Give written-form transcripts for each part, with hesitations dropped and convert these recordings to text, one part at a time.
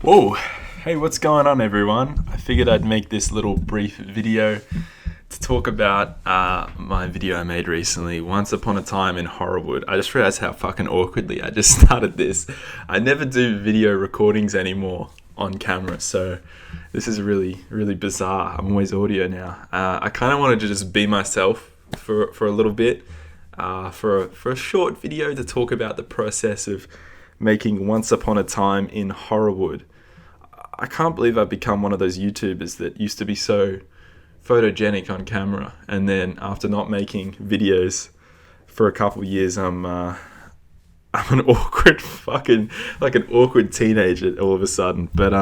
Whoa, hey, what's going on, everyone? I figured I'd make this little brief video to talk about my video I made recently, Once Upon a Time in Horrorwood. I just realized how fucking awkwardly I just started this. I never do video recordings anymore on camera, so this is really, really bizarre. I'm always audio now. I kind of wanted to just be myself for a little bit, for a short video to talk about the process of making Once Upon a Time in Horrorwood. I can't believe I've become one of those YouTubers that used to be so photogenic on camera, and then after not making videos for a couple of years, I'm an awkward an awkward teenager all of a sudden. But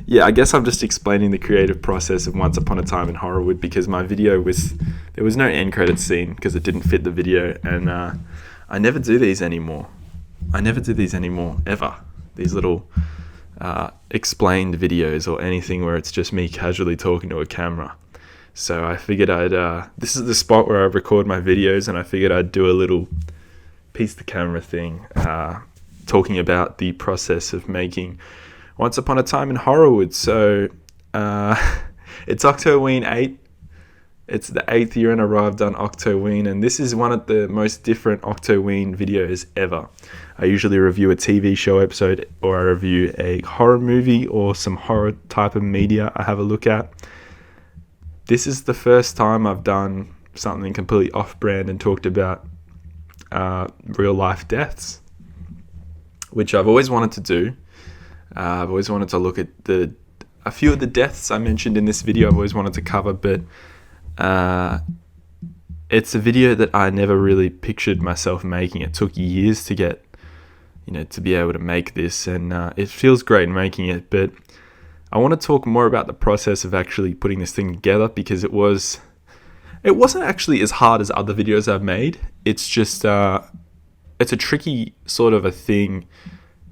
yeah, I guess I'm just explaining the creative process of Once Upon a Time in Horrorwood, because my video there was no end credits scene because it didn't fit the video, and I never do these anymore. Ever. These little explained videos or anything where it's just me casually talking to a camera. So I figured this is the spot where I record my videos, and I figured I'd do a little piece to camera thing, talking about the process of making Once Upon a Time in Horrorwood. So it's Octoween 8. It's the 8th year in a row I've done Octoween, and this is one of the most different Octoween videos ever. I usually review a TV show episode, or I review a horror movie or some horror type of media I have a look at. This is the first time I've done something completely off-brand and talked about real-life deaths, which I've always wanted to do. I've always wanted to look at a few of the deaths I mentioned in this video. I've always wanted to cover, but it's a video that I never really pictured myself making. It took years to get, to be able to make this, and it feels great making it. But I want to talk more about the process of actually putting this thing together, because it wasn't actually as hard as other videos I've made. It's just it's a tricky sort of a thing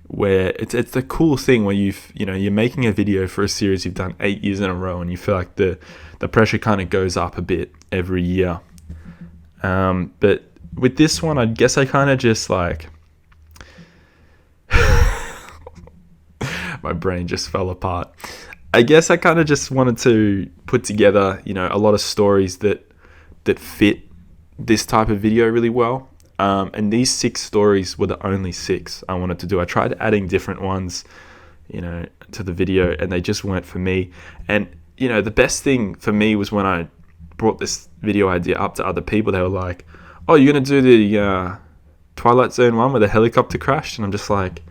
where it's the cool thing where you're making a video for a series you've done 8 years in a row, and you feel like the pressure kind of goes up a bit every year. But with this one, I guess I kind of just my brain just fell apart. I guess I kind of just wanted to put together, a lot of stories that fit this type of video really well. And these 6 stories were the only 6 I wanted to do. I tried adding different ones, to the video, and they just weren't for me. And, the best thing for me was when I brought this video idea up to other people. They were like, "Oh, you're going to do the Twilight Zone one where the helicopter crashed?" And I'm just like,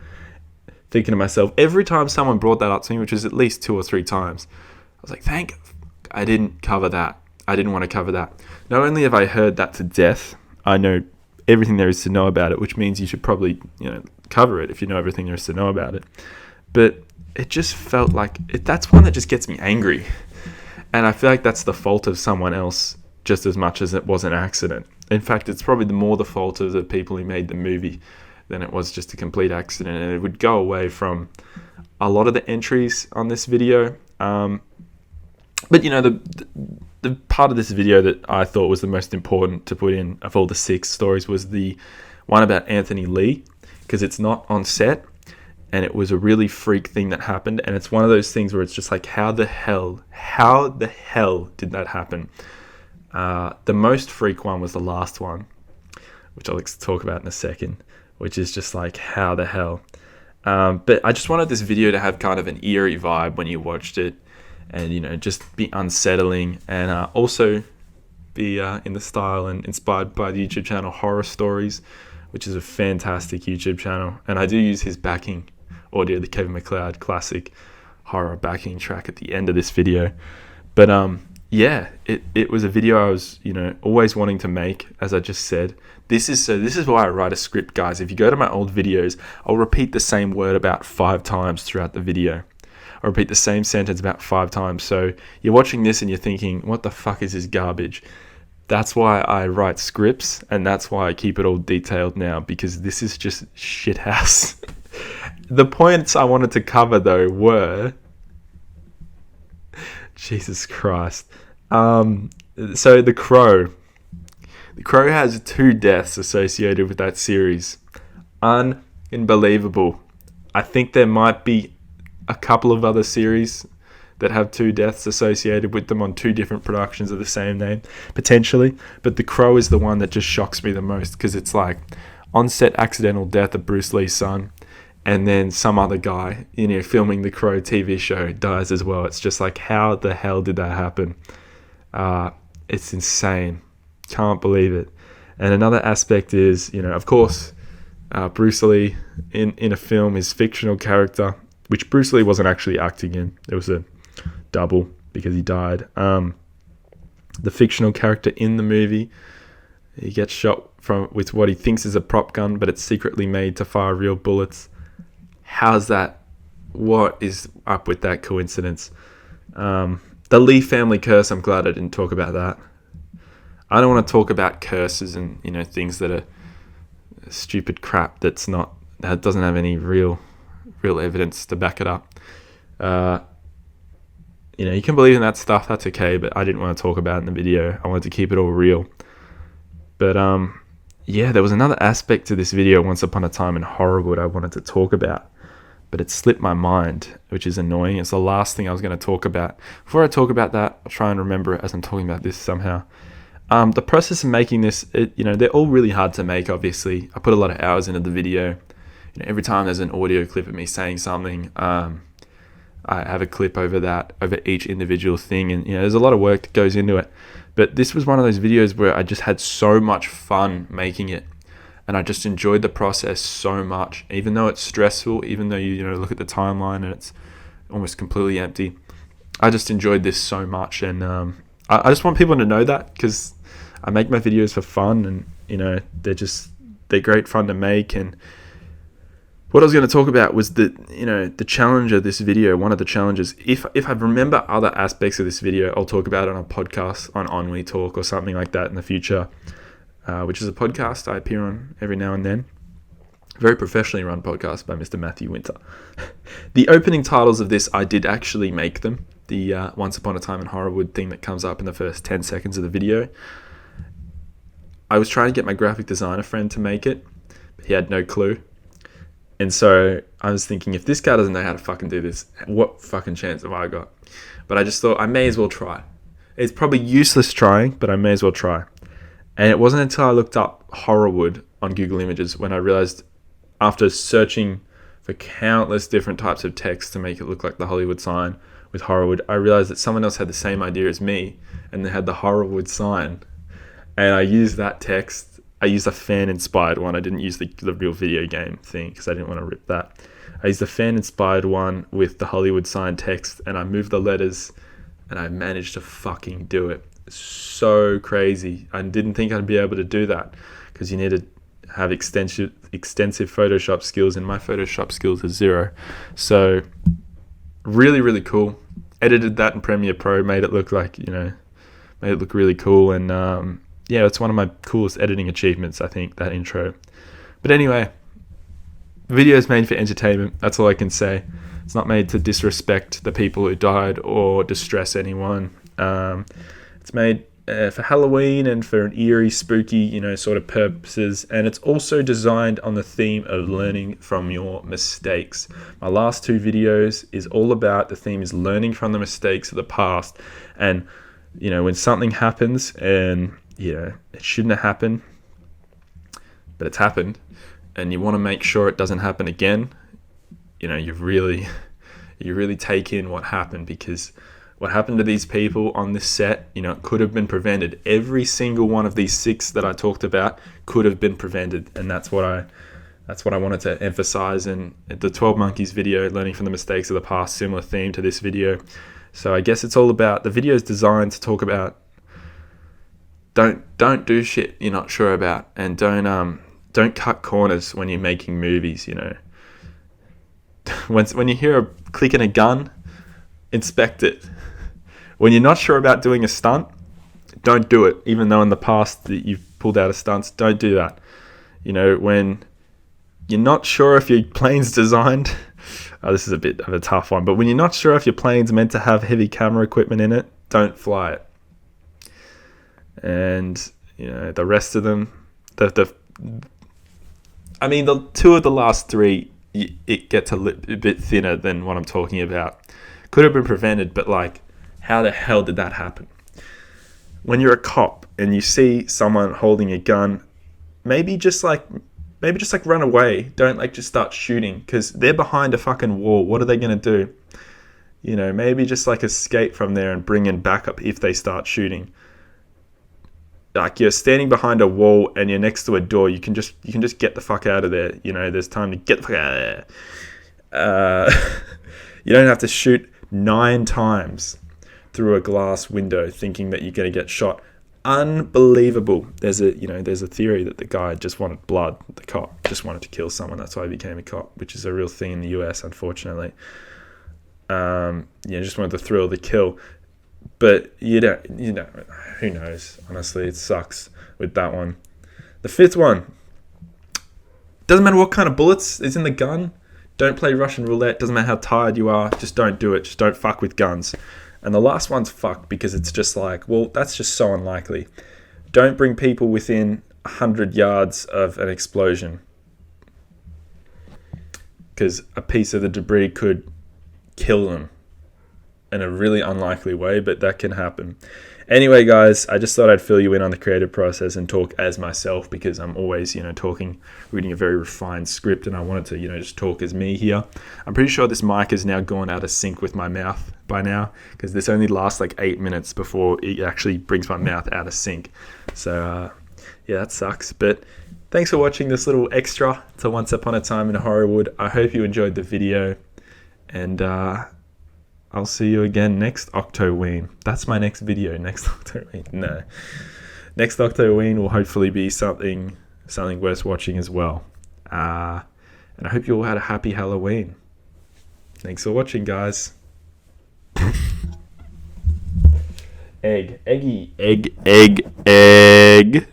thinking to myself, every time someone brought that up to me, which was at least 2 or 3 times, I was like, I didn't cover that. I didn't want to cover that. Not only have I heard that to death, I know everything there is to know about it, which means you should probably, cover it if you know everything there is to know about it. But it just felt like that's one that just gets me angry. And I feel like that's the fault of someone else just as much as it was an accident. In fact, it's probably more the fault of the people who made the movie than it was just a complete accident. And it would go away from a lot of the entries on this video. But the part of this video that I thought was the most important to put in of all the 6 stories was the one about Anthony Lee, because it's not on set, and it was a really freak thing that happened. And it's one of those things where it's just like, how the hell did that happen? The most freak one was the last one, which I'll talk about in a second, which is just like, how the hell? But I just wanted this video to have kind of an eerie vibe when you watched it, and just be unsettling, and also be in the style and inspired by the YouTube channel Horror Stories, which is a fantastic YouTube channel. And I do use his backing audio, the Kevin MacLeod classic horror backing track at the end of this video. But yeah, it was a video I was always wanting to make, as I just said. This is why I write a script, guys. If you go to my old videos, I'll repeat the same word about 5 times throughout the video. I'll repeat the same sentence about 5 times. So you're watching this and you're thinking, what the fuck is this garbage? That's why I write scripts, and that's why I keep it all detailed now, because this is just shithouse. The points I wanted to cover, though, were... Jesus Christ. So The Crow. The Crow has 2 deaths associated with that series. Unbelievable. I think there might be a couple of other series that have 2 deaths associated with them on 2 different productions of the same name, potentially. But The Crow is the one that just shocks me the most, because it's like on-set accidental death of Bruce Lee's son, and then some other guy, filming The Crow TV show dies as well. It's just like, how the hell did that happen? It's insane. Can't believe it. And another aspect is, of course, Bruce Lee in a film, his fictional character, which Bruce Lee wasn't actually acting in. It was a double because he died. The fictional character in the movie, he gets shot with what he thinks is a prop gun, but it's secretly made to fire real bullets. How's that? What is up with that coincidence? The Lee family curse, I'm glad I didn't talk about that. I don't want to talk about curses and things that are stupid crap that doesn't have any real evidence to back it up. You can believe in that stuff, that's okay, but I didn't want to talk about it in the video. I wanted to keep it all real. But there was another aspect to this video, Once Upon a Time in Horrorwood, I wanted to talk about, but it slipped my mind, which is annoying. It's the last thing I was going to talk about. Before I talk about that, I'll try and remember it as I'm talking about this somehow. The process of making this, they're all really hard to make, obviously. I put a lot of hours into the video. Every time there's an audio clip of me saying something, I have a clip over each individual thing, and there's a lot of work that goes into it. But this was one of those videos where I just had so much fun making it, and I just enjoyed the process so much, even though it's stressful, even though you look at the timeline and it's almost completely empty. I just enjoyed this so much, and I just want people to know that, because I make my videos for fun, and they're great fun to make. And what I was going to talk about was the challenge of this video. One of the challenges, if I remember other aspects of this video, I'll talk about it on a podcast, on We Talk or something like that in the future, which is a podcast I appear on every now and then. Very professionally run podcast by Mr. Matthew Winter. The opening titles of this, I did actually make them. The Once Upon a Time in Horrorwood thing that comes up in the first 10 seconds of the video. I was trying to get my graphic designer friend to make it, but he had no clue. And so I was thinking, if this guy doesn't know how to fucking do this, what fucking chance have I got? But I just thought I may as well try. It's probably useless trying, but I may as well try. And it wasn't until I looked up Horrorwood on Google Images when I realized, after searching for countless different types of text to make it look like the Hollywood sign with Horrorwood, I realized that someone else had the same idea as me, and they had the Horrorwood sign. And I used that text. I used a fan-inspired one. I didn't use the real video game thing because I didn't want to rip that. I used the fan-inspired one with the Hollywood sign text, and I moved the letters, and I managed to fucking do it. So crazy. I didn't think I'd be able to do that, because you need to have extensive Photoshop skills, and my Photoshop skills are 0. So really, really cool. Edited that in Premiere Pro, made it look like, made it look really cool, and it's one of my coolest editing achievements, I think, that intro. But anyway, the video is made for entertainment. That's all I can say. It's not made to disrespect the people who died or distress anyone. It's made for Halloween and for an eerie, spooky, sort of purposes. And it's also designed on the theme of learning from your mistakes. My last 2 videos is all about, the theme is learning from the mistakes of the past. And, when something happens and it shouldn't have happened, but it's happened, and you want to make sure it doesn't happen again, you really take in what happened, because what happened to these people on this set, it could have been prevented. Every single one of these 6 that I talked about could have been prevented, and that's what I wanted to emphasize in the 12 Monkeys video, learning from the mistakes of the past, similar theme to this video. So I guess it's all about, the video is designed to talk about, don't do shit you're not sure about, and don't cut corners when you're making movies. When you hear a click in a gun, inspect it. When you're not sure about doing a stunt, don't do it, even though in the past that you've pulled out of stunts. Don't do that. When you're not sure if your plane's designed, this is a bit of a tough one, but when you're not sure if your plane's meant to have heavy camera equipment in it, don't fly it. And the rest of them, the 2 of the last 3 it gets a bit thinner than what I'm talking about. Could have been prevented, but like, how the hell did that happen? When you're a cop and you see someone holding a gun, maybe just like run away. Don't like just start shooting, because they're behind a fucking wall. What are they gonna do? You know, maybe just like escape from there and bring in backup if they start shooting. Like, you're standing behind a wall and you're next to a door, you can just get the fuck out of there. You know, there's time to get the fuck out of there. You don't have to shoot 9 times through a glass window thinking that you're going to get shot. Unbelievable. There's a theory that the guy just wanted blood. The cop just wanted to kill someone. That's why he became a cop, which is a real thing in the US, unfortunately. Just wanted the thrill of the kill. But you know, who knows? Honestly, it sucks with that one. The 5th one. Doesn't matter what kind of bullets is in the gun. Don't play Russian roulette. Doesn't matter how tired you are. Just don't do it. Just don't fuck with guns. And the last one's fucked, because it's just like, well, that's just so unlikely. Don't bring people within 100 yards of an explosion, because a piece of the debris could kill them in a really unlikely way, but that can happen. Anyway, guys, I just thought I'd fill you in on the creative process and talk as myself, because I'm always, reading a very refined script, and I wanted to, just talk as me here. I'm pretty sure this mic has now gone out of sync with my mouth by now, because this only lasts like 8 minutes before it actually brings my mouth out of sync. So, yeah, that sucks. But thanks for watching this little extra to Once Upon a Time in Horrorwood. I hope you enjoyed the video, and I'll see you again next Octoween. That's my next video, next Octoween. No. Next Octoween will hopefully be something worth watching as well. And I hope you all had a happy Halloween. Thanks for watching, guys. Egg. Eggy. Egg.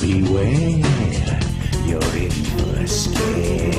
Beware, you're in for a scare.